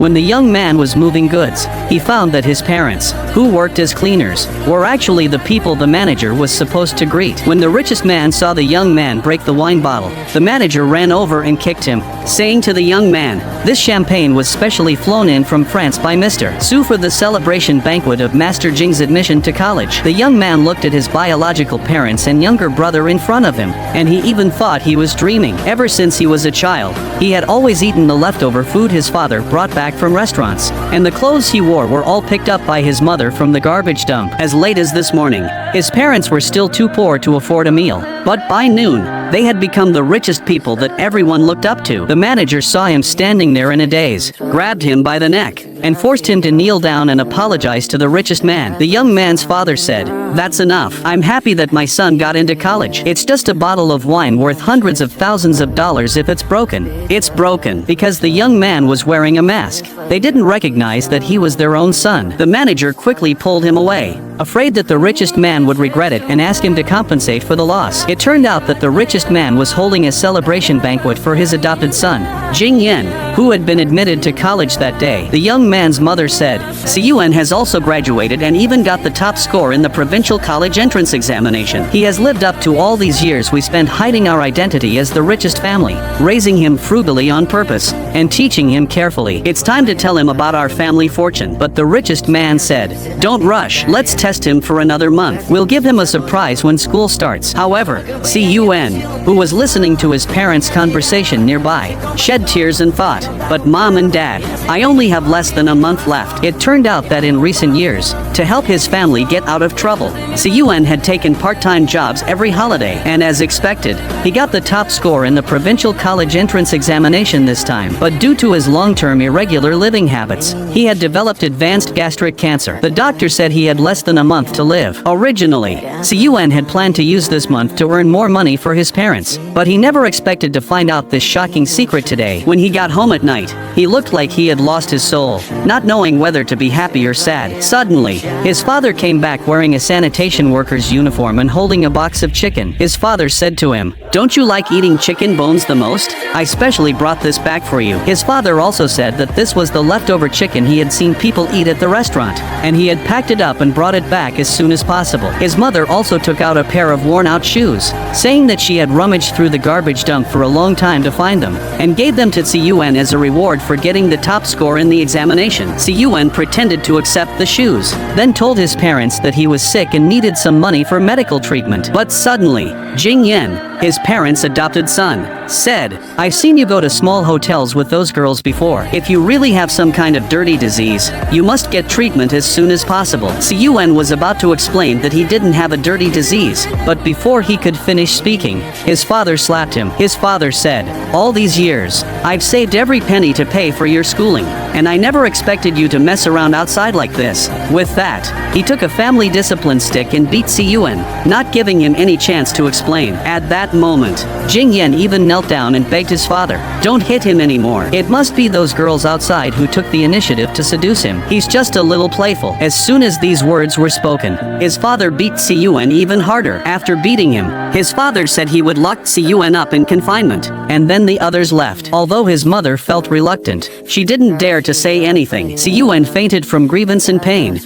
When the young man was moving goods, he found that his parents, who worked as cleaners, were actually the people the manager was supposed to greet. When the richest man saw the young man break the wine bottle, the manager ran over and kicked him, saying to the young man, "This champagne was specially flown in from France by Mr. Su for the celebration banquet of Master Jing's admission to college." The young man looked at his biological parents and younger brother in front of him, and he even thought he was dreaming. Ever since he was a child, he had always eaten the leftover food his father brought back from restaurants, and the clothes he wore were all picked up by his mother from the garbage dump. As late as this morning, his parents were still too poor to afford a meal, but by noon, they had become the richest people that everyone looked up to. The manager saw him standing there in a daze, grabbed him by the neck, and forced him to kneel down and apologize to the richest man. The young man's father said, "That's enough. I'm happy that my son got into college. It's just a bottle of wine worth hundreds of thousands of dollars if it's broken." It's broken because the young man was wearing a mask. They didn't recognize that he was their own son. The manager quickly pulled him away, afraid that the richest man would regret it and ask him to compensate for the loss. It turned out that the richest man was holding a celebration banquet for his adopted son, Jing Yen, who had been admitted to college that day. The young man's mother said, "Siyuan has also graduated and even got the top score in the provincial college entrance examination. He has lived up to all these years we spent hiding our identity as the richest family, raising him frugally on purpose, and teaching him carefully. It's time to tell him about our family fortune." But the richest man said, "Don't rush, let's test him for another month. We'll give him a surprise when school starts." However, Siyuan, who was listening to his parents' conversation nearby, shed tears and thought, "But Mom and Dad, I only have less than a month left." It turned out that in recent years, to help his family get out of trouble, Siyuan had taken part-time jobs every holiday, and as expected, he got the top score in the provincial college entrance examination this time. But due to his long-term irregular living habits, he had developed advanced gastric cancer. The doctor said he had less than a month to live. Originally, Siyuan had planned to use this month to earn more money for his parents, but he never expected to find out this shocking secret today. When he got home at night, he looked like he had lost his soul, not knowing whether to be happy or sad. Suddenly, his father came back wearing a sanitation worker's uniform and holding a box of chicken. His father said to him, "Don't you like eating chicken bones the most? I specially brought this back for you." His father also said that this was the leftover chicken he had seen people eat at the restaurant, and he had packed it up and brought it back as soon as possible. His mother also took out a pair of worn-out shoes, saying that she had rummaged through the garbage dump for a long time to find them, and gave them to Siyuan as a reward for getting the top score in the examination. Siyuan pretended to accept the shoes, then told his parents that he was sick and needed some money for medical treatment. But suddenly, Jing Yen, his parents' adopted son, said, "I've seen you go to small hotels with those girls before. If you really have some kind of dirty disease, you must get treatment as soon as possible." Siyuan was about to explain that he didn't have a dirty disease, but before he could finish speaking, his father slapped him. His father said, "All these years, I've saved every penny to pay for your schooling, and I never expected you to mess around outside like this." With that, he took a family discipline stick and beat Siyuan, not giving him any chance to explain. At that moment, Jing Yen even knelt down and begged his father, "Don't hit him anymore. It must be those girls outside who took the initiative to seduce him. He's just a little playful." As soon as these words were spoken, his father beat Siyuan even harder. After beating him, his father said he would lock Siyuan up in confinement, and then the others left. Although his mother felt reluctant, she didn't dare to say anything. Siyuan fainted from grievance and pain.